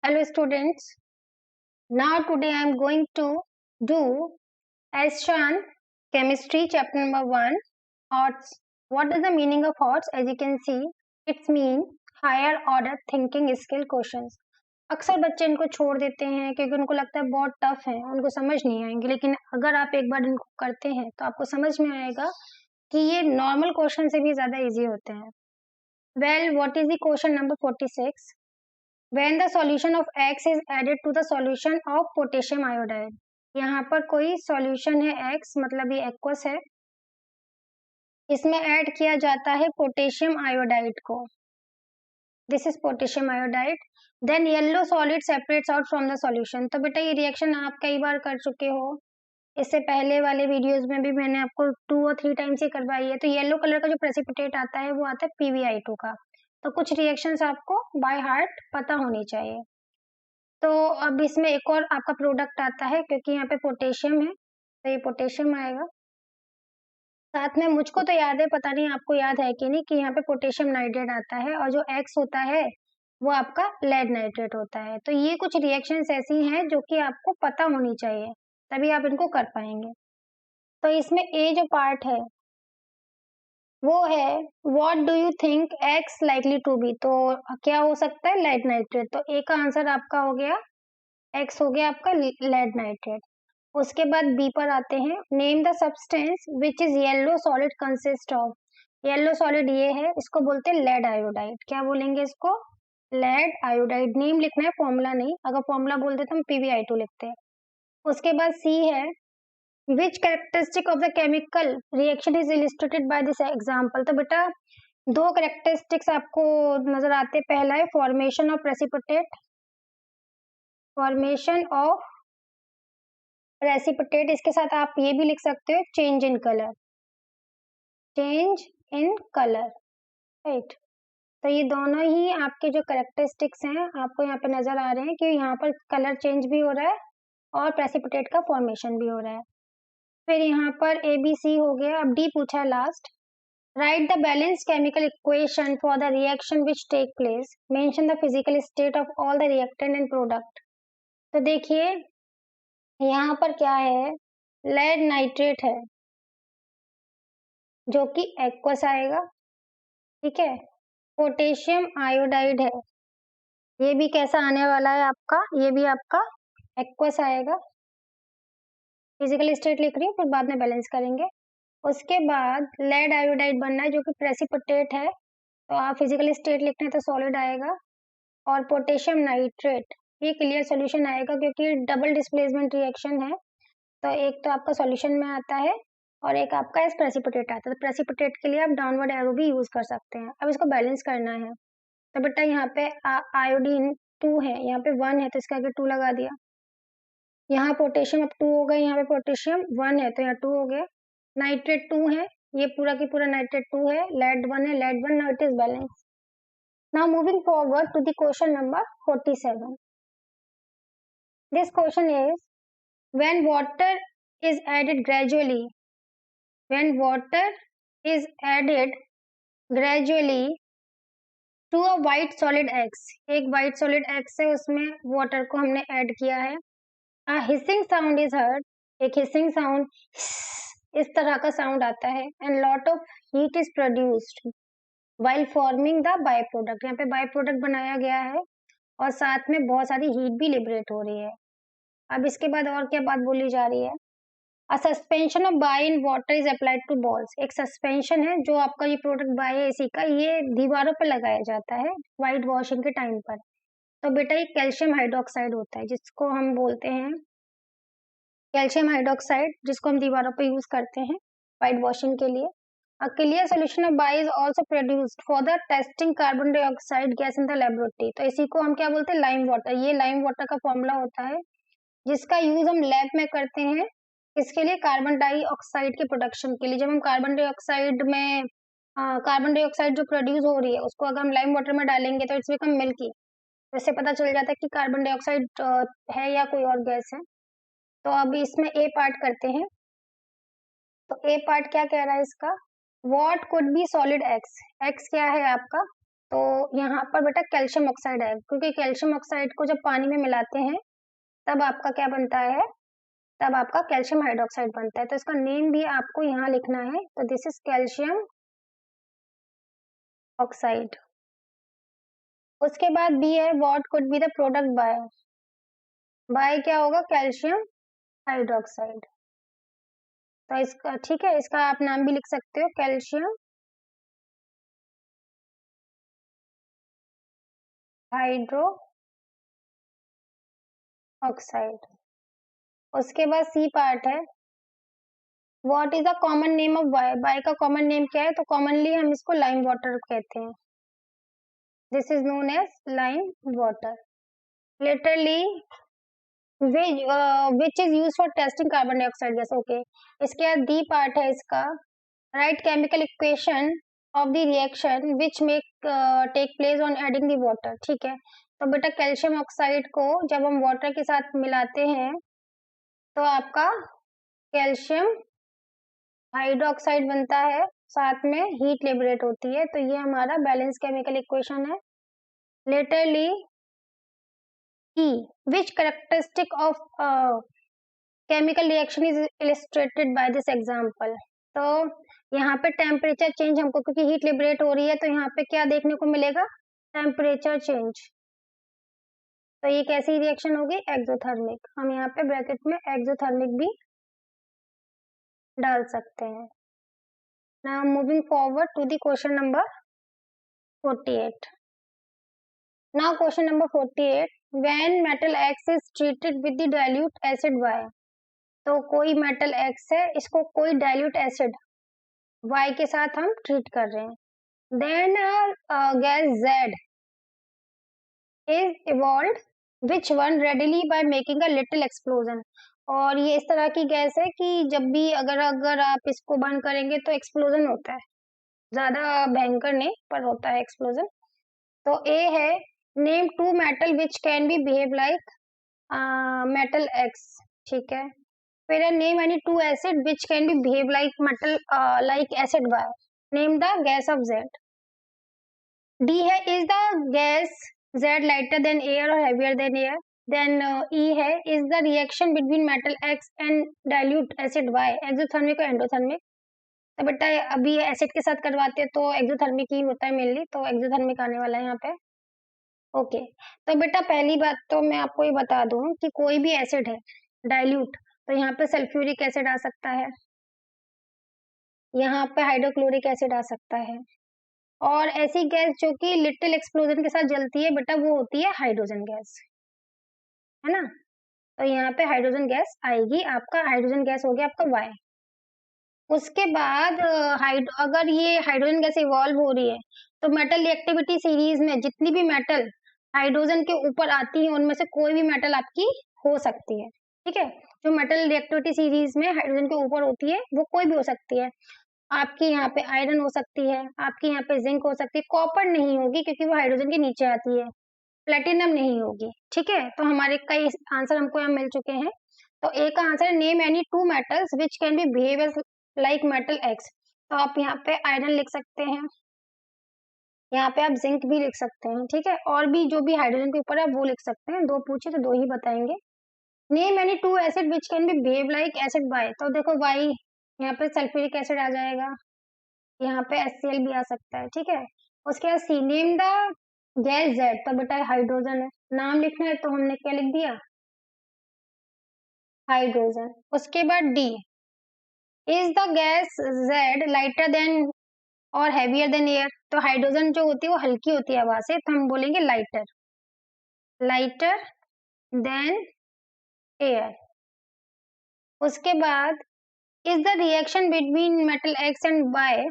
Hello students, now today I am going to do Ashan Chemistry chapter number 1 Odds. What is the meaning of odds? As you can see, it's mean higher order thinking skill questions. अक्सर बच्चे इनको छोड़ देते हैं क्योंकि उनको लगता है बहुत टफ है, उनको समझ नहीं आएंगे, लेकिन अगर आप एक बार इनको करते हैं तो आपको समझ में आएगा कि ये नॉर्मल क्वेश्चन से भी ज्यादा इजी होते हैं. Well, what is the question number 46? When the solution of X is added to the solution of potassium iodide. यहाँ पर कोई solution है X, मतलब ये aqueous है, इसमें ऐड किया जाता है पोटेशियम आयोडाइड को. This is potassium iodide. Then yellow solid separates out from the solution. तो बेटा ये रिएक्शन आप कई बार कर चुके हो, इससे पहले वाले वीडियोस में भी मैंने आपको 2 और 3 टाइम्स ही करवाई है. तो येलो कलर का जो प्रेसिपिटेट आता है वो आता है PbI2 का. तो कुछ रिएक्शंस आपको बाय हार्ट पता होनी चाहिए. तो अब इसमें एक और आपका प्रोडक्ट आता है, क्योंकि यहाँ पे पोटेशियम है तो ये पोटेशियम आएगा. साथ में मुझको तो याद है, पता नहीं आपको याद है कि नहीं, कि यहाँ पे पोटेशियम नाइट्रेट आता है और जो एक्स होता है वो आपका लेड नाइट्रेट होता है. तो ये कुछ रिएक्शंस ऐसी हैं जो कि आपको पता होनी चाहिए, तभी आप इनको कर पाएंगे. तो इसमें ए जो पार्ट है वो है what do you think X likely to be. तो क्या हो सकता है? Lead nitrate. तो ए का आंसर आपका हो गया, एक्स हो गया आपका लेड नाइट्रेट. उसके बाद बी पर आते हैं. Name the substance which is yellow solid consist of. Yellow solid ये है, इसको बोलते हैं लेड आयोडाइड. क्या बोलेंगे इसको? Lead iodide. नेम लिखना है, फॉर्मूला नहीं. अगर फॉर्मूला बोल देते हम PbI2 लिखते हैं. उसके बाद सी है which characteristic of the chemical reaction is illustrated by this example. तो बेटा दो कैरेक्टरिस्टिक्स आपको नजर आते हैं. पहला है formation of precipitate, formation of precipitate. इसके साथ आप ये भी लिख सकते हो change in colour, change in colour, right. तो ये दोनों ही आपके जो कैरेक्टरिस्टिक्स हैं आपको यहाँ पे नजर आ रहे हैं कि यहाँ पर कलर चेंज भी हो रहा है और प्रेसिपिटेट का फॉर्मेशन भी हो रहा है. फिर यहाँ पर ABC हो गया. अब D पूछा है last. Write the balance chemical equation for the reaction which take place. Mention the physical state of all the reactant and product. तो देखिए यहाँ पर क्या है, लेड नाइट्रेट है जो कि एक्वस आएगा, ठीक है. पोटेशियम आयोडाइड है, ये भी कैसा आने वाला है आपका, ये भी आपका एक्वस आएगा. फिजिकल स्टेट लिख रही हूँ, फिर बाद में बैलेंस करेंगे. उसके बाद लेड आयोडाइड बनना है जो कि प्रेसिपिटेट है, तो आप फिजिकल स्टेट लिखते हैं तो सॉलिड आएगा. और पोटेशियम नाइट्रेट ये क्लियर सॉल्यूशन आएगा क्योंकि डबल डिस्प्लेसमेंट रिएक्शन है. तो एक तो आपका सॉल्यूशन में आता है और एक आपका इस प्रेसिपिटेट आता है. तो प्रेसिपिटेट के लिए आप डाउनवर्ड एरो भी यूज कर सकते हैं. अब इसको बैलेंस करना है. तो बेटा यहाँ पे आयोडीन 2 है, यहाँ पे 1 है तो इसके आगे 2 लगा दिया. यहाँ पोटेशियम अब 2 हो गए, यहाँ पे पोटेशियम 1 है तो यहाँ 2 हो गया. नाइट्रेट 2 है, ये पूरा की पूरा नाइट्रेट 2 है. लेड 1 है, lead 1. Now it is balance. Now moving forward to the question number 47. This question is when water is added gradually, when water is added gradually to a white solid X. एक white solid X है, उसमें water को हमने add किया है. A hissing sound is heard. एक hissing sound इस तरह का sound आता है. And lot of heat is produced while forming the byproduct. यहाँ पे byproduct बनाया गया है और साथ में बहुत सारी heat भी liberate हो रही है. अब इसके बाद और क्या बात बोली जा रही है? A suspension of bye in water is applied to balls. एक सस्पेंशन है जो आपका ये प्रोडक्ट बाय है इसी का, ये दीवारों पर लगाया जाता है व्हाइट वॉशिंग के टाइम पर. तो बेटा ये कैल्शियम हाइड्रोक्साइड होता है जिसको हम बोलते हैं कैल्शियम हाइड्रोक्साइड, जिसको हम दीवारों पर यूज करते हैं व्हाइट वॉशिंग के लिए. A clear solution of bye is also produced for the testing carbon dioxide gas in the laboratory. तो इसी को हम क्या बोलते हैं? Lime water. ये लाइम वाटर का फॉर्मूला होता है जिसका यूज हम लैब में करते हैं. इसके लिए कार्बन डाइऑक्साइड के प्रोडक्शन के लिए. जब हम कार्बन डाइऑक्साइड में कार्बन डाइऑक्साइड जो प्रोड्यूस हो रही है उसको अगर हम लाइम वाटर में डालेंगे तो इट्स बिकम मिल्की. तो इससे पता चल जाता है कि कार्बन डाइऑक्साइड है या कोई और गैस है. तो अब इसमें ए पार्ट करते हैं. तो ए पार्ट क्या कह रहा है इसका? What could B solid x. X क्या है आपका? तो यहाँ पर बेटा कैल्शियम ऑक्साइड आएगा, क्योंकि कैल्शियम ऑक्साइड को जब पानी में मिलाते हैं तब आपका क्या बनता है, तब आपका कैल्शियम हाइड्रोक्साइड बनता है। तो इसका नेम भी आपको यहाँ लिखना है, तो दिस इज कैल्शियम ऑक्साइड। उसके बाद बी है, what could be the product Y, Y क्या होगा, कैल्शियम हाइड्रोक्साइड। तो इसका ठीक है, इसका आप नाम भी लिख सकते हो, कैल्शियम हाइड्रो ऑक्साइड। उसके बाद सी पार्ट है, what is the common name of Y, Y का कॉमन नेम क्या है, तो कॉमनली हम इसको लाइम वाटर कहते हैं, this is known as lime water. Literally which is used for testing carbon dioxide gas, okay। इसके बाद डी पार्ट है इसका, write chemical equation of the reaction which make take place on adding the water, ठीक है। तो बेटा calcium oxide को जब हम वाटर के साथ मिलाते हैं तो आपका कैल्शियम हाइड्रोक्साइड बनता है, साथ में हीट लिबरेट होती है, तो ये हमारा बैलेंस केमिकल इक्वेशन है। Latterly E, which characteristic of chemical reaction is illustrated by this example। तो यहाँ पे टेम्परेचर चेंज हमको, क्योंकि हीट लिबरेट हो रही है, तो यहाँ पे क्या देखने को मिलेगा, टेम्परेचर चेंज। तो ये कैसी रिएक्शन होगी, एक्सोथर्मिक। हम यहाँ पे ब्रैकेट में एक्सोथर्मिक भी डाल सकते हैं। Now moving forward to the question number 48। Now question number 48, when metal X is treated with the dilute acid Y। तो कोई मेटल X है, इसको कोई डाइल्यूट एसिड Y के साथ हम ट्रीट कर रहे हैं। Then gas Z is evolved, which one readily by making a little explosion। और ये इस तरह की गैस है कि जब भी अगर आप इसको बर्न करेंगे तो एक्सप्लोजन होता है, ज्यादा भयंकर नहीं पर होता है एक्सप्लोजन। तो ए है, name two metal which can be behave like metal X, ठीक है। फिर है, name any two acid which can be behave like metal like acid Y, name the gas of Z. D है, is the gas Z lighter than air और heavier than air. Then E है, is the reaction between metal X and dilute acid Y exothermic और endothermic. तो बेटा अभी acid के साथ करवाते हैं तो एक्सोथर्मिक ही होता है मेनली, तो एक्सोथर्मिक आने वाला है यहाँ पे, ओके। तो बेटा पहली बात तो मैं आपको ये बता दूं कि कोई भी एसिड है डाइल्यूट, तो यहाँ पे सल्फ्यूरिक एसिड आ सकता है, यहाँ पे हाइड्रोक्लोरिक एसिड आ सकता है, और ऐसी गैस जो कि लिटिल एक्सप्लोजन के साथ जलती है बेटा वो होती है हाइड्रोजन गैस, है ना। तो यहाँ पे हाइड्रोजन गैस आएगी, आपका हाइड्रोजन गैस हो गया आपका वाई। उसके बाद अगर ये हाइड्रोजन गैस इवॉल्व हो रही है तो मेटल रिएक्टिविटी सीरीज में जितनी भी मेटल हाइड्रोजन के ऊपर आती है उनमें से कोई भी मेटल आपकी हो सकती है, ठीक है। जो मेटल रिएक्टिविटी सीरीज में हाइड्रोजन के ऊपर होती है वो कोई भी हो सकती है, आपकी यहाँ पे आयरन हो सकती है, आपकी यहाँ पे जिंक हो सकती है, कॉपर नहीं होगी क्योंकि वो हाइड्रोजन के नीचे आती है, प्लेटिनम नहीं होगी, ठीक है। तो हमारे कई आंसर हमको यहाँ मिल चुके हैं। तो ए का आंसर है, name any to metals which can be behave like metal x. तो आप यहाँ पे आयरन लिख सकते हैं, यहाँ पे आप जिंक भी लिख सकते हैं, ठीक है। और भी जो भी हाइड्रोजन के ऊपर है वो लिख सकते हैं, दो पूछे तो दो ही बताएंगे। Name any two acid which can be behave like acid Y. तो देखो वाई यहाँ पे सल्फ्यूरिक एसिड आ जाएगा, यहाँ पे HCl भी आ सकता है, ठीक है। उसके बाद सी, नेम द गैस जेड। तो बेटा हाइड्रोजन है, नाम लिखना है तो हमने क्या लिख दिया, हाइड्रोजन। उसके बाद D, is the gas Z lighter then और हैवियर देन एयर। तो हाइड्रोजन जो होती है वो हल्की होती है हवा से, तो हम बोलेंगे लाइटर, लाइटर देन एयर। उसके बाद is the reaction between metal X and Y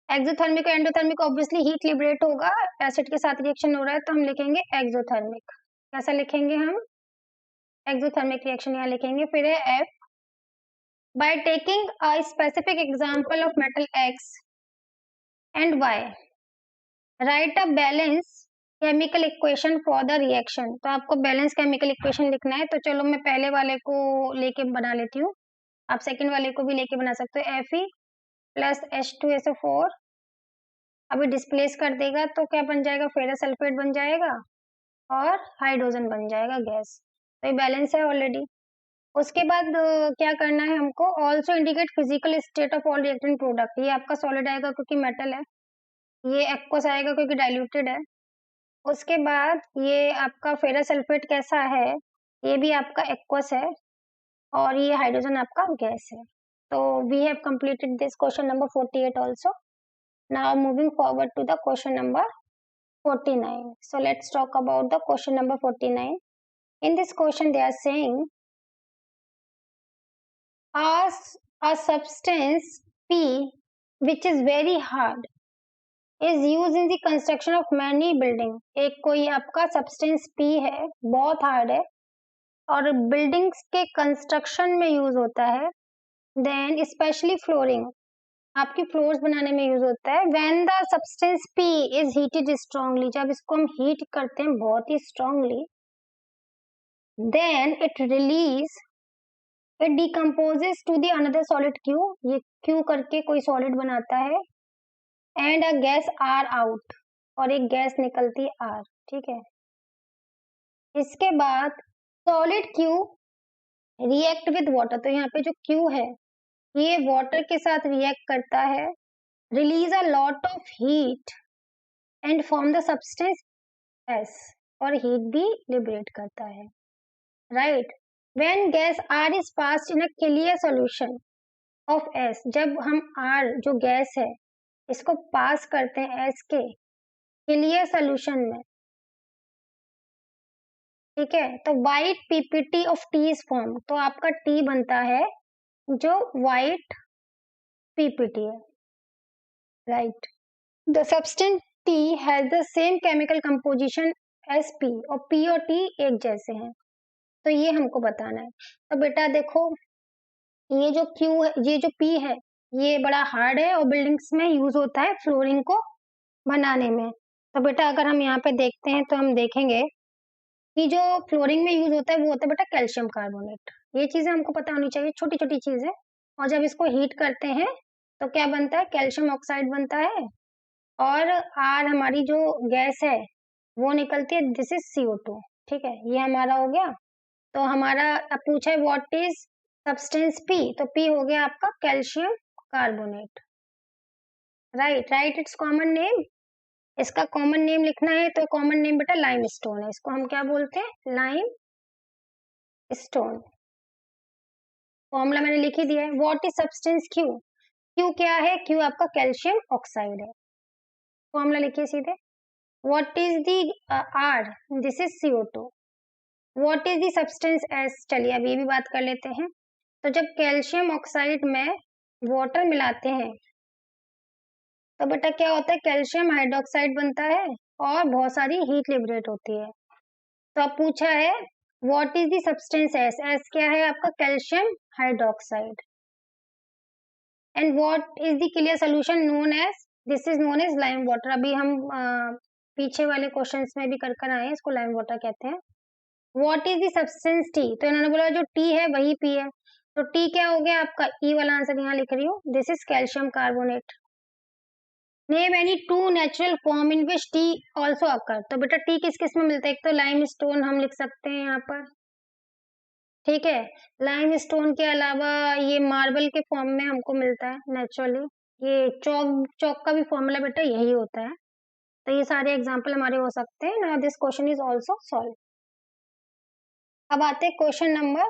exothermic और एंडोथर्मिक। ऑब्वियसली हीट लिबरेट होगा, एसिड के साथ रिएक्शन हो रहा है तो हम लिखेंगे एक्सोथर्मिक। कैसा लिखेंगे हम, एक्सोथर्मिक रिएक्शन यहाँ लिखेंगे। फिर है F, by taking a specific example of metal X and Y write a balance chemical equation for the reaction. तो आपको बैलेंस केमिकल इक्वेशन लिखना है, तो चलो मैं पहले वाले को लेके बना लेती हूँ, आप सेकंड वाले को भी लेके बना सकते हो। Fe प्लस H2SO4 अभी डिस्प्लेस कर देगा तो क्या बन जाएगा, फेरस सल्फेट बन जाएगा और हाइड्रोजन बन जाएगा गैस। तो ये बैलेंस है ऑलरेडी। उसके बाद क्या करना है हमको, also indicate physical state of all reactant product. ये आपका सॉलिड आएगा क्योंकि मेटल है, ये एक्वस आएगा क्योंकि डाइल्यूटेड है। उसके बाद ये आपका फेरस सल्फेट कैसा है, ये भी आपका एक्वस है और ये हाइड्रोजन आपका गैस है। तो we have completed this question number 48 also. Now moving forward to the question number 49. So let's talk about the question number 49. In this question they are saying a substance P which is very hard is used in the construction of many building. एक कोई आपका substance P है, बहुत hard है और buildings के construction में use होता है। देन स्पेशली फ्लोरिंग, आपकी फ्लोर्स बनाने में यूज होता है। When the substance P is heated strongly, जब इसको हम हीट करते हैं बहुत ही strongly, then it decomposes to the another solid Q, ये Q करके कोई सॉलिड बनाता है, and a gas R out, और एक गैस निकलती R, ठीक है। इसके बाद solid Q react with water, तो यहाँ पे जो Q है ये वाटर के साथ रिएक्ट करता है, release a lot of heat and form the substance S, और हीट भी लिबरेट करता है, right. When gas R is passed in a clear solution of S, जब हम R जो गैस है इसको पास करते हैं S के क्लियर सॉल्यूशन में, ठीक है, तो white PPT of T is form, तो आपका टी बनता है जो व्हाइट पीपीटी है, right. The substance T has the same chemical composition as P, और P और T एक जैसे हैं, तो ये हमको बताना है। तो बेटा देखो, ये जो Q है, ये जो P है ये बड़ा हार्ड है और बिल्डिंग्स में यूज होता है फ्लोरिंग को बनाने में। तो बेटा अगर हम यहाँ पे देखते हैं तो हम देखेंगे कि जो फ्लोरिंग में यूज होता है वो होता है बेटा कैल्शियम कार्बोनेट। ये चीजें हमको पता होनी चाहिए, छोटी छोटी चीजें। और जब इसको हीट करते हैं तो क्या बनता है, कैल्शियम ऑक्साइड बनता है, और आर हमारी जो गैस है वो निकलती है, दिस इज CO2, ठीक है, ये हमारा हो गया। तो हमारा अब पूछा है व्हाट इज सब्सटेंस P, तो P हो गया आपका calcium carbonate, right. Right it's common name, इसका कॉमन नेम लिखना है तो कॉमन नेम बेटा लाइम स्टोन है, इसको हम क्या बोलते हैं, लाइम स्टोन। फॉर्मूला मैंने लिख ही दिया है। What is substance Q, Q क्या है, Q आपका कैल्शियम ऑक्साइड है, फॉर्मूला लिखिए सीधे। What is the R, this is CO2। What is the substance S, चलिए अब ये भी बात कर लेते हैं। तो जब कैल्शियम ऑक्साइड में वाटर मिलाते हैं तो बेटा क्या होता है, कैल्शियम हाइड्रोक्साइड बनता है और बहुत सारी हीट लिबरेट होती है। तो अब पूछा है what is the substance S, S क्या है आपका calcium hydroxide, and what is the clear solution known as, this is known as lime water. अभी हम पीछे वाले क्वेश्चंस में भी कर आए हैं, इसको लाइम वाटर कहते हैं। What is the substance T, तो इन्होंने बोला जो T है वही P है, तो T क्या हो गया आपका, E वाला आंसर यहाँ लिख रही हूँ, this is calcium carbonate. Name any to natural form in which T also अकर, तो बेटा टी किस किस में मिलता है, एक तो लाइम स्टोन हम लिख सकते हैं यहाँ पर, ठीक है। लाइम स्टोन के अलावा ये मार्बल के फॉर्म में हमको मिलता है नेचुरली, ये चौक का भी फॉर्मूला बेटा यही होता है। तो ये सारे एग्जाम्पल हमारे हो सकते हैं। Now this question is also solve. अब आते हैं क्वेश्चन नंबर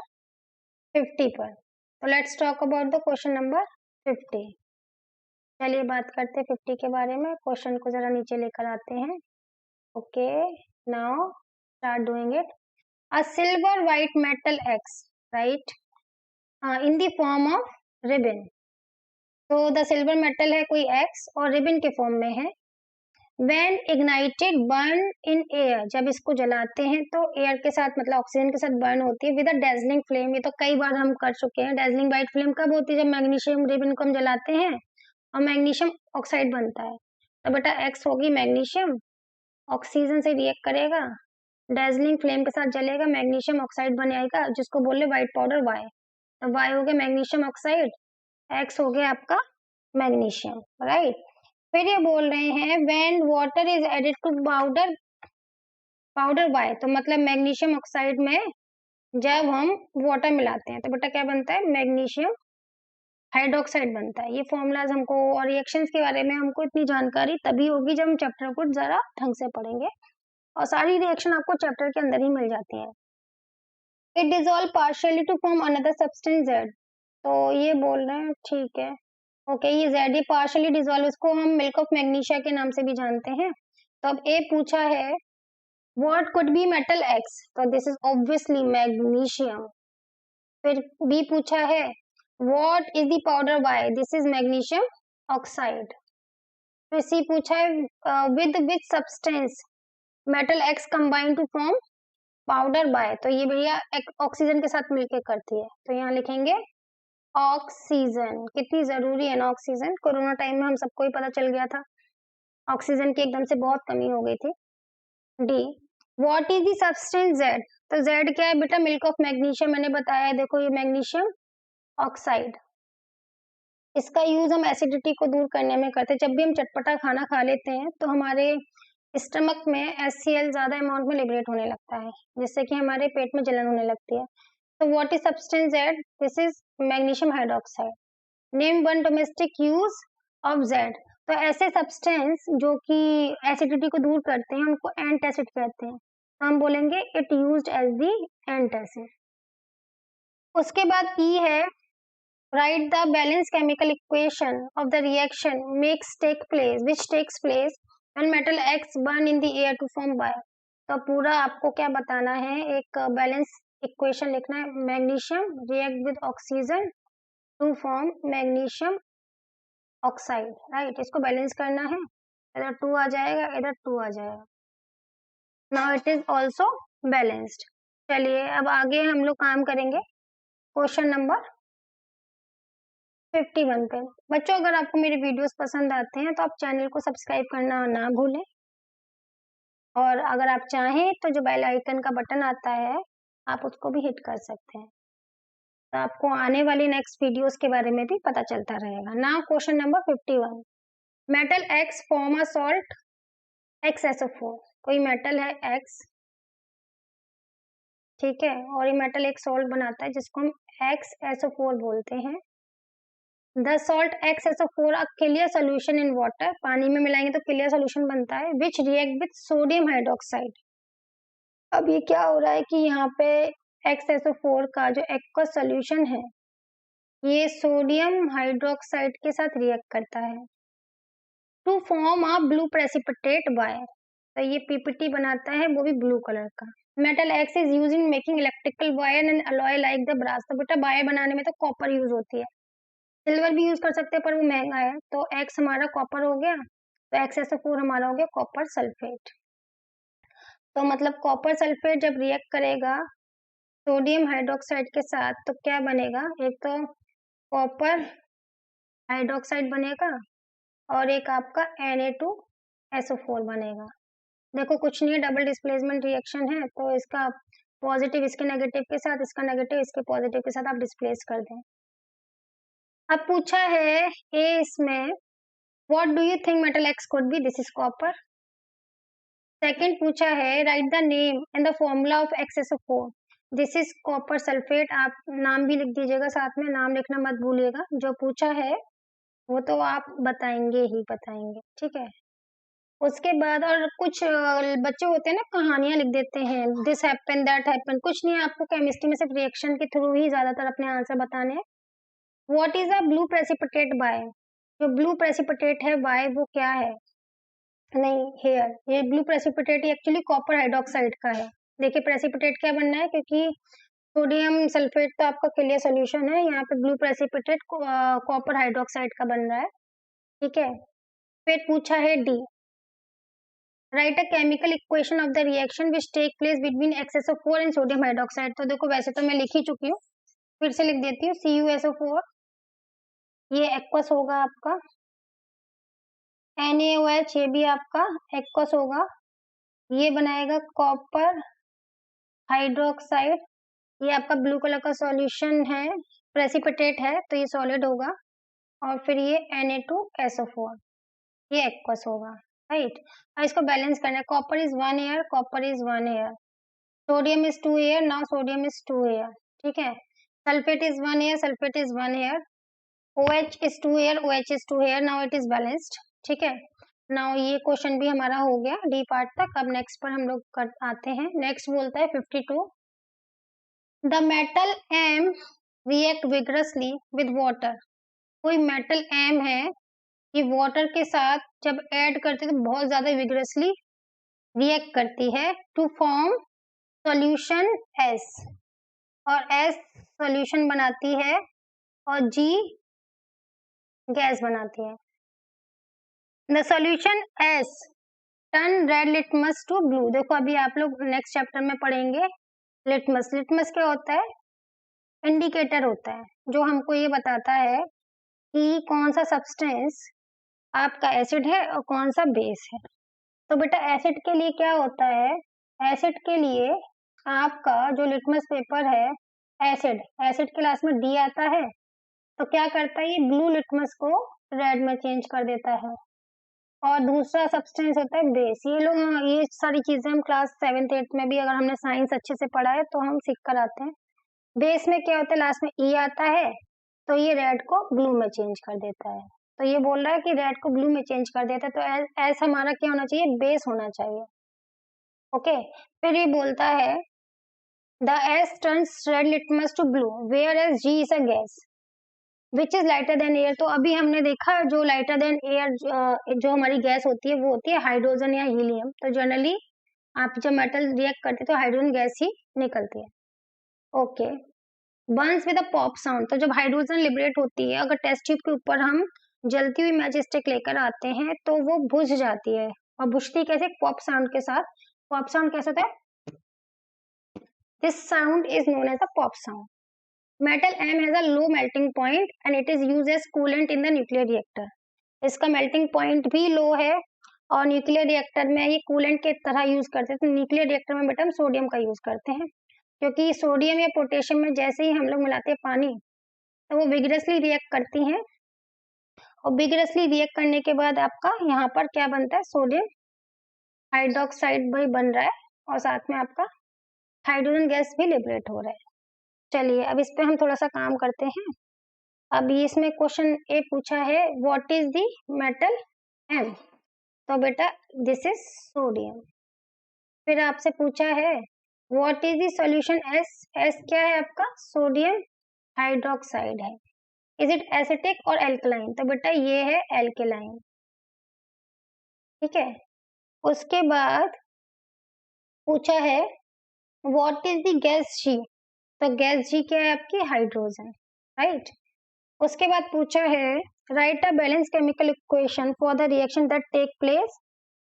50 पर। तो let's talk about the question number 50। चलिए बात करते हैं 50 के बारे में। क्वेश्चन को जरा नीचे लेकर आते हैं। Okay, now start doing it. A silver white metal X, right, in the form of ribbon. तो द सिल्वर मेटल है कोई X और रिबन के फॉर्म में है। When ignited burn in air, जब इसको जलाते हैं तो एयर के साथ मतलब ऑक्सीजन के साथ बर्न होती है विद अ डेजलिंग फ्लेम। ये तो कई बार हम कर चुके हैं। डेजलिंग व्हाइट फ्लेम कब होती है, जब मैग्नीशियम रिबन को हम जलाते हैं और मैग्नीशियम ऑक्साइड बनता है। तो बेटा X होगी मैग्नीशियम, ऑक्सीजन से रिएक्ट करेगा, डेजलिंग फ्लेम के साथ जलेगा, मैग्नीशियम ऑक्साइड बनेगा जिसको बोले व्हाइट पाउडर Y। तो Y हो गया मैग्नीशियम ऑक्साइड, X हो गया आपका मैग्नीशियम, राइट। फिर ये बोल रहे हैं when water is added to powder Y, तो मतलब मैग्नीशियम ऑक्साइड में जब हम वाटर मिलाते हैं तो बेटा क्या बनता है, मैग्नीशियम हाइड्रोक्साइड बनता है। ये फॉर्मूलाज हमको और रिएक्शंस के बारे में हमको इतनी जानकारी तभी होगी जब हम चैप्टर को जरा ढंग से पढ़ेंगे, और सारी रिएक्शन आपको चैप्टर के अंदर ही मिल जाती है। It dissolve partially to form another substance Z, तो ये बोल रहे हैं ठीक है, ओके ये Z ये पार्शियली डिजोल्व, इसको हम मिल्क ऑफ मैग्नीशिया के नाम से भी जानते हैं। तो अब ए पूछा है what could be metal X, तो दिस इज ऑब्वियसली मैग्नीशियम। फिर बी पूछा है what is the powder Y, this is magnesium oxide. फिर सी पूछा है with which substance metal X combine to form powder Y, तो ये भैया ऑक्सीजन के साथ मिलकर करती है, तो यहाँ लिखेंगे ऑक्सीजन। कितनी जरूरी है ना ऑक्सीजन, कोरोना टाइम में हम सबको ही पता चल गया था ऑक्सीजन की एकदम से बहुत कमी हो गई थी। D what is the substance Z, तो Z क्या है बेटा, मिल्क ऑफ मैग्नीशियम मैंने बताया है, देखो ये मैग्नीशियम ऑक्साइड। इसका यूज हम एसिडिटी को दूर करने में करते हैं, जब भी हम चटपटा खाना खा लेते हैं तो हमारे स्टमक में HCl ज्यादा अमाउंट में लिबरेट होने लगता है, जिससे कि हमारे पेट में जलन होने लगती है। तो what is substance Z, this is magnesium hydroxide. Name one domestic use of Z, तो ऐसे सब्सटेंस जो कि एसिडिटी को दूर करते हैं उनको एंटासिड कहते हैं, तो हम बोलेंगे it used as the antacid. उसके बाद ई है write the balanced chemical equation of the reaction which takes place when metal X burn in the air to form by, तो पूरा आपको क्या बताना है, एक बैलेंस इक्वेशन लिखना है, magnesium react with oxygen to form magnesium oxide, right, इसको बैलेंस करना है, इधर 2 आ जाएगा इधर 2 आ जाएगा, now it is also balanced. चलिए अब आगे हम लोग काम करेंगे क्वेश्चन नंबर 51 पे। बच्चों अगर आपको मेरे वीडियोस पसंद आते हैं तो आप चैनल को सब्सक्राइब करना ना भूलें, और अगर आप चाहें तो जो बेल आइकन का बटन आता है आप उसको भी हिट कर सकते हैं, तो आपको आने वाली नेक्स्ट वीडियोस के बारे में भी पता चलता रहेगा। Now question number 51, metal X form a salt XSO4, कोई मेटल है X, ठीक है, और ये मेटल एक सॉल्ट बनाता है जिसको हम XSO4 बोलते हैं। The salt XSO4 a clear solution in water, पानी में मिलाएंगे तो क्लियर सोल्यूशन बनता है, which react with sodium hydroxide। अब ये क्या हो रहा है कि यहाँ पे XSO4 का जो एक्वस सोल्यूशन है ये सोडियम हाइड्रोक्साइड के साथ रिएक्ट करता है to form a blue precipitate Y, तो ये पीपीटी बनाता है वो भी ब्लू कलर का। Metal X is use in making electrical wire and alloy like the brass, तो बेटा वायर बनाने में तो कॉपर यूज होती है, सिल्वर भी यूज कर सकते हैं पर वो महंगा है, तो X हमारा कॉपर हो गया, तो XSO4 हमारा हो गया कॉपर सल्फेट। तो मतलब कॉपर सल्फेट जब रिएक्ट करेगा सोडियम हाइड्रोक्साइड के साथ तो क्या बनेगा, एक तो कॉपर हाइड्रोक्साइड बनेगा और एक आपका Na2SO4 बनेगा। देखो कुछ नहीं है, डबल डिस्प्लेसमेंट रिएक्शन है, तो इसका पॉजिटिव इसके नेगेटिव के साथ, इसका नेगेटिव इसके पॉजिटिव के साथ आप डिस्प्लेस कर दें। अब पूछा है ए इसमें what do you think metal X could be, this is copper. Second पूछा है right the name and the formula of XSO4, this is copper sulphate, आप नाम भी लिख दीजिएगा साथ में, नाम लिखना मत भूलिएगा, जो पूछा है वो तो आप बताएंगे ही बताएंगे, ठीक है। उसके बाद और कुछ बच्चे होते हैं ना कहानियां लिख देते हैं, दिस हैपन दैट हैपन, कुछ नहीं, आपको केमिस्ट्री में सिर्फ रिएक्शन के थ्रू ही ज्यादातर अपने आंसर बताने हैं। What is a blue precipitate Y, जो ब्लू प्रेसिपिटेट है बाय वो क्या है, नहीं हेयर, ये blue precipitate actually copper hydroxide का है। देखिए प्रेसिपिटेट क्या बनना है, क्योंकि सोडियम सल्फेट तो आपका क्लियर सोल्यूशन है, यहाँ पे ब्लू प्रेसिपिटेट कॉपर हाइड्रोक्साइड का बन रहा है, ठीक है। फिर पूछा है D write a chemical equation of the reaction which take place between XSO4 and sodium hydroxide, तो देखो वैसे तो मैं लिख ही चुकी हूँ, फिर से लिख देती हूँ, CuSO4 ये एक्वस होगा आपका, NaOH ये भी आपका एक्वस होगा, ये बनाएगा कॉपर हाइड्रोक्साइड, ये आपका ब्लू कलर का सॉल्यूशन है, प्रेसिपिटेट है तो ये सॉलिड होगा, और फिर ये Na2SO4, ये एक्वस होगा, राइट। अब इसको बैलेंस करना है, copper is 1 air, copper is 1 air, sodium is 2 air, now sodium is 2 air, ठीक है। Sulphate is 1 air, sulphate is 1 air, OH is 2 air, OH is 2 air, now it is balanced, ठीक है। Now ये question भी हमारा हो गया D part तक। अब नेक्स्ट पर हम लोग आते हैं। नेक्स्ट बोलता है 52, the metal M react vigorously with water. कोई मेटल एम है, ये वाटर के साथ जब ऐड करते तो बहुत ज्यादा विग्रसली रिएक्ट करती है टू फॉर्म सॉल्यूशन एस, और एस सॉल्यूशन बनाती है और जी गैस बनाती है। The solution S turn red litmus to blue. देखो अभी आप लोग नेक्स्ट चैप्टर में पढ़ेंगे लिटमस। लिटमस क्या होता है? इंडिकेटर होता है जो हमको ये बताता है कि कौन सा सब्सटेंस आपका एसिड है और कौन सा बेस है। तो बेटा एसिड के लिए क्या होता है? एसिड के लिए आपका जो लिटमस पेपर है, एसिड के लास्ट में डी आता है, तो क्या करता है ये ब्लू लिटमस को रेड में चेंज कर देता है। और दूसरा सब्सटेंस होता है बेस। ये लोग ये सारी चीजें हम क्लास 7th 8th में भी अगर हमने साइंस अच्छे से पढ़ा है तो हम सीख कर आते हैं। बेस में क्या होता है? लास्ट में ई आता है, तो ये रेड को ब्लू में चेंज कर देता है। तो ये बोल रहा है कि रेड को ब्लू में चेंज कर देता है, तो एस हमारा क्या होना चाहिए? बेस होना चाहिए। ओके, फिर ये बोलता है the S turns red litmus to blue whereas G is a gas which is lighter than air. तो अभी हमने देखा जो लाइटर देन एयर जो हमारी गैस होती है वो होती है हाइड्रोजन या हीलियम। तो जनरली आप जब मेटल रिएक्ट करते तो हाइड्रोजन गैस ही निकलती है। Okay, Burns with a pop sound. तो जब हाइड्रोजन लिबरेट होती है, अगर टेस्ट ट्यूब के ऊपर हम जलती हुई मैच स्टिक लेकर आते हैं तो वो बुझ जाती है। और बुझती कैसे? पॉप साउंड के साथ। पॉप साउंड कैसे होता है? This sound is known as a pop sound. Metal M has a low melting point and it is used as coolant in the nuclear reactor. इसका melting point भी low है और nuclear reactor में ये coolant के तरह use करते हैं। तो न्यूक्लियर रिएक्टर में बेटा हम सोडियम का यूज करते हैं, क्योंकि सोडियम या पोटेशियम में जैसे ही हम लोग मिलाते हैं पानी तो वो विग्रसली रिएक्ट करती हैं, और विग्रसली रिएक्ट करने के बाद आपका यहाँ पर क्या बनता है? सोडियम हाइड्रोक्साइड भी बन रहा है और साथ में आपका हाइड्रोजन गैस भी लिबरेट हो रहा है। चलिए अब इस पे हम थोड़ा सा काम करते हैं। अब इसमें क्वेश्चन ए पूछा है what is the metal M. तो बेटा दिस इज सोडियम। फिर आपसे पूछा है what is the solution S. S क्या है आपका? सोडियम हाइड्रोक्साइड है। इज इट एसिटिक और एल्कलाइन? तो बेटा ये है एल्कलाइन, ठीक है। उसके बाद पूछा है what is the gas G. तो गैस जी क्या है आपकी? Hydrogen, right. उसके बाद पूछा है write a balance chemical equation for the reaction that take place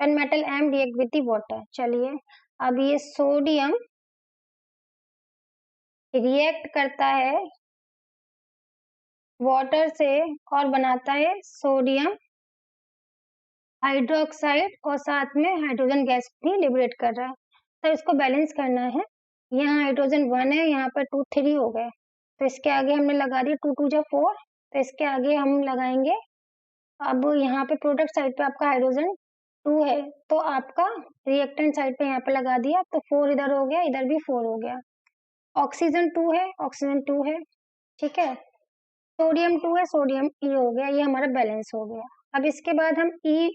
when metal M react with the water. चलिए अब ये सोडियम रिएक्ट करता है वाटर से और बनाता है सोडियम हाइड्रोक्साइड और साथ में हाइड्रोजन गैस भी लिबरेट कर रहा है। तो इसको बैलेंस करना है। यहाँ हाइड्रोजन 1 है, यहाँ पर 2 3 हो गए, तो इसके आगे हमने लगा दिया 2 2 जा 4, तो इसके आगे हम लगाएंगे। अब यहाँ पे प्रोडक्ट साइड पे आपका हाइड्रोजन 2 है, तो आपका रिएक्टेंट साइड पे यहाँ पे लगा दिया, तो 4 इधर हो गया, इधर भी 4 हो गया। ऑक्सीजन 2 है, ऑक्सीजन 2 है, ठीक है। सोडियम 2 है, सोडियम ई हो गया, ये हमारा बैलेंस हो गया। अब इसके बाद हम ई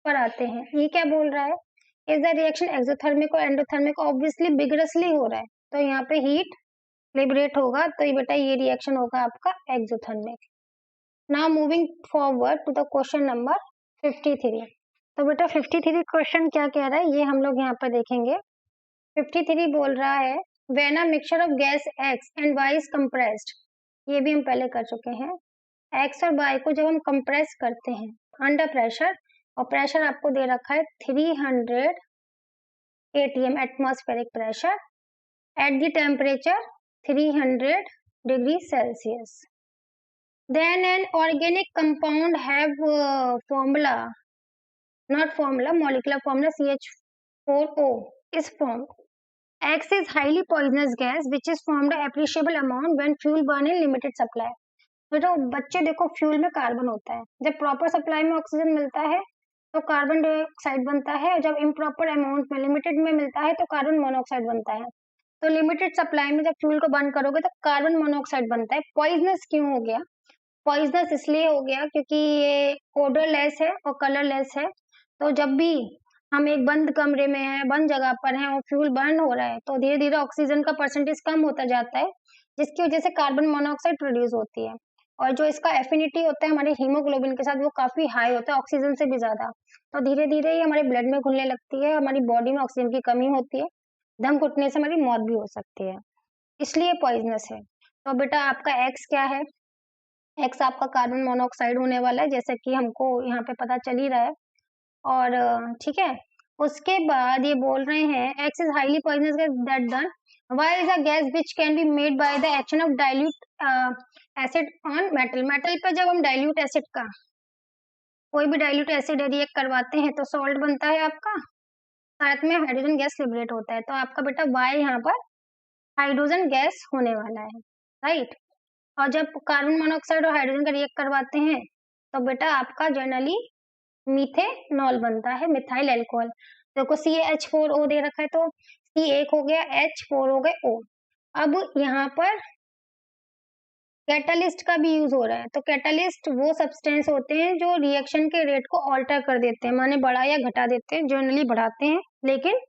पर आते हैं। ई क्या बोल रहा है? इज द रिएक्शन एक्सोथर्मिक और एंडोथर्मिक? ऑब्वियसली विग्रसली हो रहा है, तो यहाँ पे हीट लिबरेट होगा, तो ये बेटा ये रिएक्शन होगा आपका exothermic. Now moving forward to the question number 53। तो बेटा 53 क्वेश्चन क्या कह रहा है ये हम लोग यहाँ पर देखेंगे। 53 बोल रहा है when a mixture of gas X and Y is compressed. ये भी हम पहले कर चुके हैं। एक्स और वाई को जब हम कंप्रेस करते हैं अंडर प्रेशर, और प्रेशर आपको दे रखा है 300 atm atmospheric pressure at the temperature 300 degree Celsius, then an organic compound have formula, not formula, molecular formula CH4O is formed. X is highly poisonous gas which is formed an appreciable amount when fuel burn in limited supply. तो बच्चे देखो fuel में carbon होता है, जब proper supply में oxygen मिलता है तो कार्बन डाइऑक्साइड बनता है, और जब इम्प्रॉपर अमाउंट में लिमिटेड में मिलता है तो कार्बन मोनोऑक्साइड बनता है। तो लिमिटेड सप्लाई में जब फ्यूल को बर्न करोगे तो कार्बन मोनोऑक्साइड बनता है। पॉइजनस क्यों हो गया? पॉइजनस इसलिए हो गया क्योंकि ये ओडरलेस है और कलरलेस है। तो जब भी हम एक बंद कमरे में हैं, बंद जगह पर हैं और फ्यूल बर्न हो रहा है तो धीरे धीरे ऑक्सीजन का परसेंटेज कम होता जाता है, जिसकी वजह से कार्बन मोनोऑक्साइड प्रोड्यूस होती है। और जो इसका एफिनिटी होता है हमारे हीमोग्लोबिन के साथ वो काफी हाई होता है, ऑक्सीजन से भी ज्यादा। तो धीरे धीरे ये हमारे ब्लड में घुलने लगती है, हमारी बॉडी में ऑक्सीजन की कमी होती है, दम घुटने से हमारी मौत भी हो सकती है, इसलिए पॉइजनस है। तो बेटा आपका एक्स क्या है? एक्स आपका कार्बन मोनोऑक्साइड होने वाला है, जैसे कि हमको यहाँ पे पता चल ही रहा है। और ठीक है, उसके बाद ये बोल रहे हैं x is highly poisonous gas that done why is a gas which can be made by the action of dilute acid on metal. Metal पे जब हम डाइल्यूट एसिड का कोई भी डाइल्यूट एसिड रिएक्ट करवाते हैं तो सॉल्ट बनता है आपका, साथ में हाइड्रोजन गैस लिबरेट होता है। तो आपका बेटा वाई यहाँ पर हाइड्रोजन गैस होने वाला है, राइट। और जब कार्बन मोनोऑक्साइड और हाइड्रोजन का रिएक्ट करवाते हैं तो बेटा आपका जनरली मीथेनॉल बनता है, मिथाइल एल्कोहल। देखो CH4O दे रखा है तो C एक हो गया, H4 हो गए O। अब यहाँ पर कैटालिस्ट का भी यूज हो रहा है। तो कैटालिस्ट वो सब्सटेंस होते हैं जो रिएक्शन के रेट को ऑल्टर कर देते हैं, माने बढ़ा या घटा देते हैं, जनरली बढ़ाते हैं लेकिन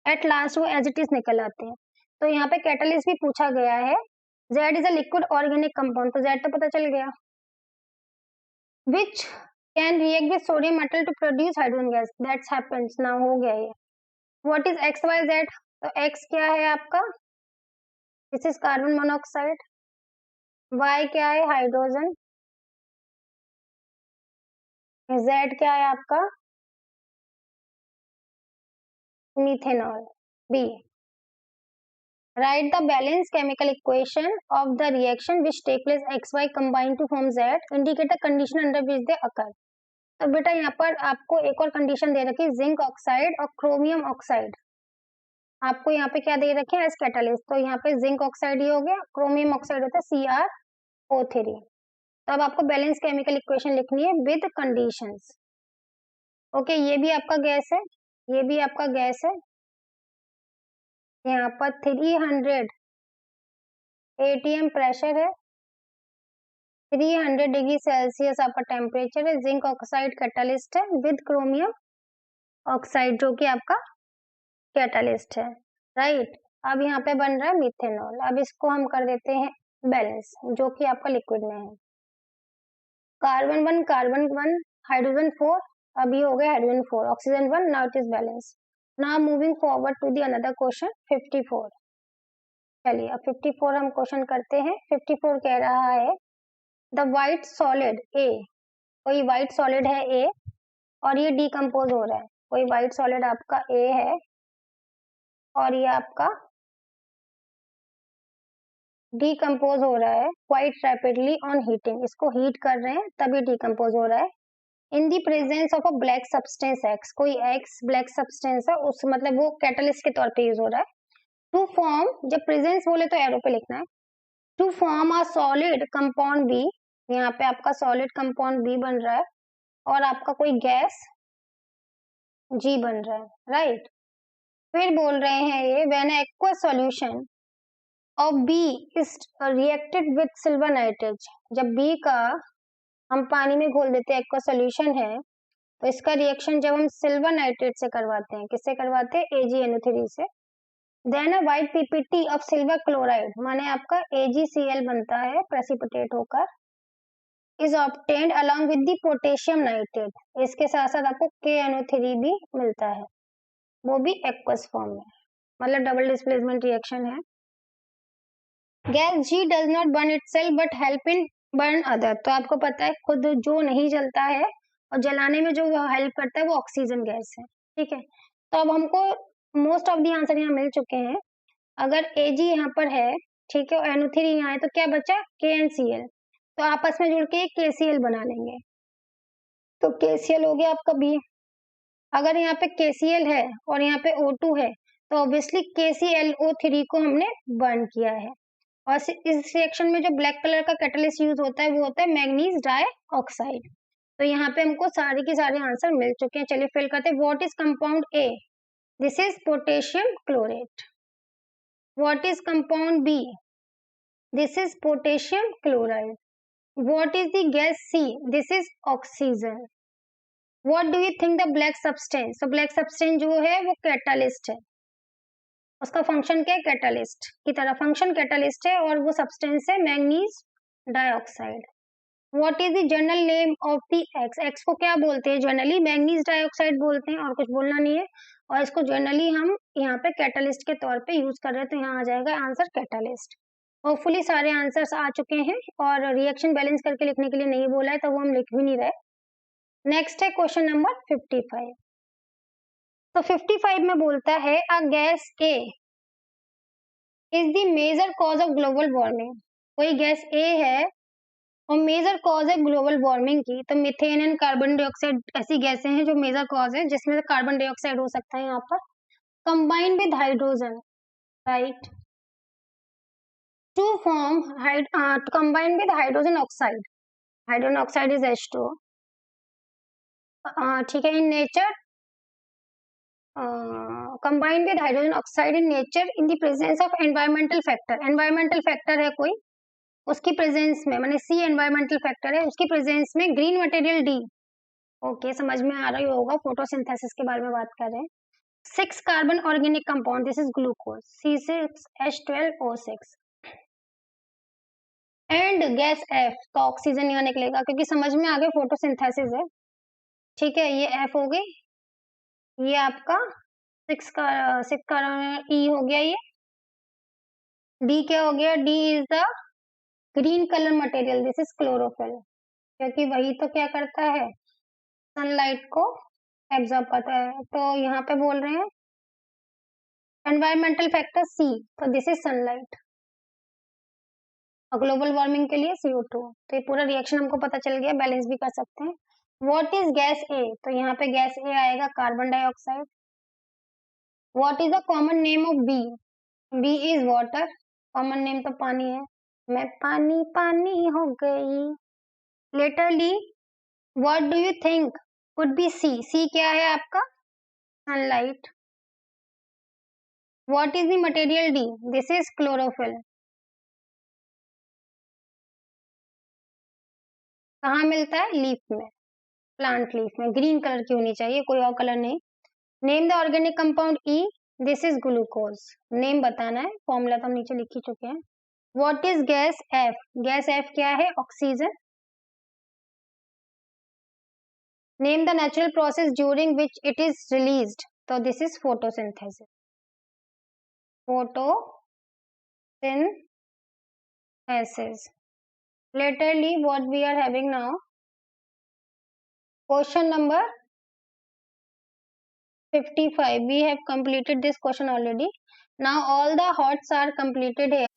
एट लास्ट वो एज इट इज निकल आते हैं। तो यहाँ पे कैटालिस्ट भी पूछा गया है। Z is a liquid organic compound, तो Z तो पता चल गया, which can react with sodium metal to produce hydrogen gas, that's happens ना, हो गया ये। What is XYZ? तो X क्या है आपका? This is carbon monoxide. Y क्या है? हाइड्रोजन। Z क्या है आपका? Methanol. B, write the balanced chemical equation of the reaction which take place XY combine to form Z, indicate the condition under which they occur। तो बेटा यहाँ पर आपको एक और कंडीशन दे रखी है, जिंक ऑक्साइड और क्रोमियम ऑक्साइड आपको यहाँ पे क्या दे रखे हैं एज कैटालिस्ट। तो यहाँ पे जिंक ऑक्साइड ही हो गया, क्रोमियम ऑक्साइड होता है CrO3। तो अब आपको बैलेंस केमिकल इक्वेशन लिखनी है विद कंडीशंस। ओके, ये भी आपका गैस है, ये भी आपका गैस है। यहाँ पर 300 ATM प्रेशर है, 300 डिग्री सेल्सियस आपका टेम्परेचर है, जिंक ऑक्साइड कैटालिस्ट है विद क्रोमियम ऑक्साइड जो कि आपका कैटालिस्ट है, राइट। अब यहाँ पे बन रहा है मिथेनॉल। अब इसको हम कर देते हैं बैलेंस, जो कि आपका लिक्विड में है। कार्बन 1 हाइड्रोजन 4, अभी हो गया hydrogen 4, oxygen 1, now it is balance. Now moving forward to the another question 54। चलिए अब 54 हम क्वेश्चन करते हैं। 54 कह रहा है द व्हाइट सॉलिड ए, कोई व्हाइट सॉलिड है ए और ये डीकम्पोज हो रहा है। कोई व्हाइट सॉलिड आपका ए है और ये आपका डीकम्पोज हो रहा है क्वाइट रैपिडली ऑन हीटिंग, इसको हीट कर रहे हैं तभी डीकम्पोज हो रहा है। In the presence of a black substance X, कोई एक्स ब्लैक सब्सटेंस है, उस मतलब वो कैटलिस्ट के तौर पे यूज हो रहा है। टू फॉर्म, जब प्रेजेंस बोले तो एरो पे लिखना है। To form a solid compound B, यहाँ पे आपका सॉलिड कंपाउंड बी बन रहा है और आपका कोई गैस जी बन रहा है, राइट। फिर बोल रहे हैं ये when aqueous solution of B is reacted with silver nitrate, जब बी का हम पानी में घोल देते हैं, एक्वस सॉल्यूशन है, तो इसका रिएक्शन जब हम सिल्वर नाइट्रेट से करवाते हैं, किससे करवाते हैं? AgNO3 से। Then a white PPT of silver chloride, माने आपका AgCl बनता है प्रेसिपिटेट होकर, is obtained along with the potassium nitrate, इसके साथ साथ आपको KNO3 भी मिलता है, वो भी एक्वस फॉर्म में, मतलब डबल डिस्प्लेसमेंट रिएक्शन है। Gas G does not burn itself but help in burn other, तो आपको पता है खुद जो नहीं जलता है और जलाने में जो हेल्प करता है वो ऑक्सीजन गैस है, ठीक है। तो अब हमको मोस्ट ऑफ दी आंसर यहाँ मिल चुके हैं। अगर Ag यहाँ पर है, ठीक है, और NO3 यहाँ है, तो क्या बचा? KNCl, तो आपस में जुड़ के KCl बना लेंगे, तो KCl हो गया आपका B। अगर यहाँ पे KCl है और यहाँ पे O2 है तो ऑब्वियसली KClO3 को हमने बर्न किया है। और इस रिएक्शन में जो ब्लैक कलर का कैटलिस्ट यूज होता है वो होता है मैग्नीज डाई ऑक्साइड। तो यहाँ पे हमको सारे के सारे आंसर मिल चुके हैं। चलिए फिल करते हैं। What is compound A? This is potassium chlorate. What is compound B? This is potassium chloride. What is the gas C? This is oxygen. What do you think the black substance? तो black substance जो है वो catalyst है। उसका function क्या है? Catalyst की तरह फंक्शन कैटालिस्ट है, और वो सब्सटेंस है manganese dioxide. What is the general name of the x? X को क्या बोलते हैं जनरली? मैंगनीज डाइऑक्साइड बोलते हैं, और कुछ बोलना नहीं है। और इसको जनरली हम यहाँ पे कैटालिस्ट के तौर पे यूज कर रहे हैं, तो यहाँ आ जाएगा आंसर कैटालिस्ट। होपफुली सारे आंसर्स आ चुके हैं, और रिएक्शन बैलेंस करके लिखने के लिए नहीं बोला है, तो वो हम लिख भी नहीं रहे। नेक्स्ट है क्वेश्चन नंबर 55। तो 55 में बोलता है a gas A is the major cause of global warming. कोई गैस ए है और मेजर कॉज है ग्लोबल वार्मिंग की, तो मीथेन एंड कार्बन डाइऑक्साइड ऐसी गैसें हैं जो मेजर कॉज है, जिसमें से कार्बन डाइऑक्साइड हो सकता है यहाँ पर। Combine with hydrogen, right, to form combine with hydrogen oxide. Hydrogen oxide is H2O, ठीक है। In nature combined with hydrogen oxide in nature in the presence of environmental factor। environmental factor है कोई, उसकी प्रेजेंस में, माने सी environmental factor है, उसकी presence में ग्रीन मटेरियल डी। ओके, समझ में आ रही होगा, फोटोसिंथेसिस के बारे में बात कर रहे हैं। 6 carbon organic compound, this is glucose C6H12O6 and gas F। तो ऑक्सीजन यहाँ निकलेगा, क्योंकि समझ में आ गया फोटोसिंथेसिस है, ठीक है। ये F हो गई, ये आपका 6 का E हो गया, ये D क्या हो गया? D is the green colour material, this is chlorophyll, क्योंकि वही तो क्या करता है? सनलाइट को एब्जॉर्ब करता है। तो यहाँ पे बोल रहे हैं एनवायरमेंटल फैक्टर C, तो दिस इज सनलाइट, और ग्लोबल वार्मिंग के लिए CO2। तो ये पूरा रिएक्शन हमको पता चल गया, बैलेंस भी कर सकते हैं। What is gas A? तो यहाँ पे गैस A आएगा carbon dioxide. What is the common name of B? B is water, common name तो पानी है, मैं पानी पानी हो गई। Literally what do you think could be C? C क्या है आपका? Sunlight. What is the material D? This is chlorophyll. कहाँ मिलता है? लीफ में, प्लांट लीफ में। ग्रीन कलर की होनी चाहिए, कोई और कलर नहीं। Name the organic compound E, this is glucose. Name बताना है, फॉर्मूला तो हम नीचे लिख ही चुके हैं। What is gas F? Gas F क्या है? Oxygen. Name the natural process during which it is released, तो this is photosynthesis. Photosynthesis. Laterally, what we are having now, question number 55. We have completed this question already. Now all the hots are completed here.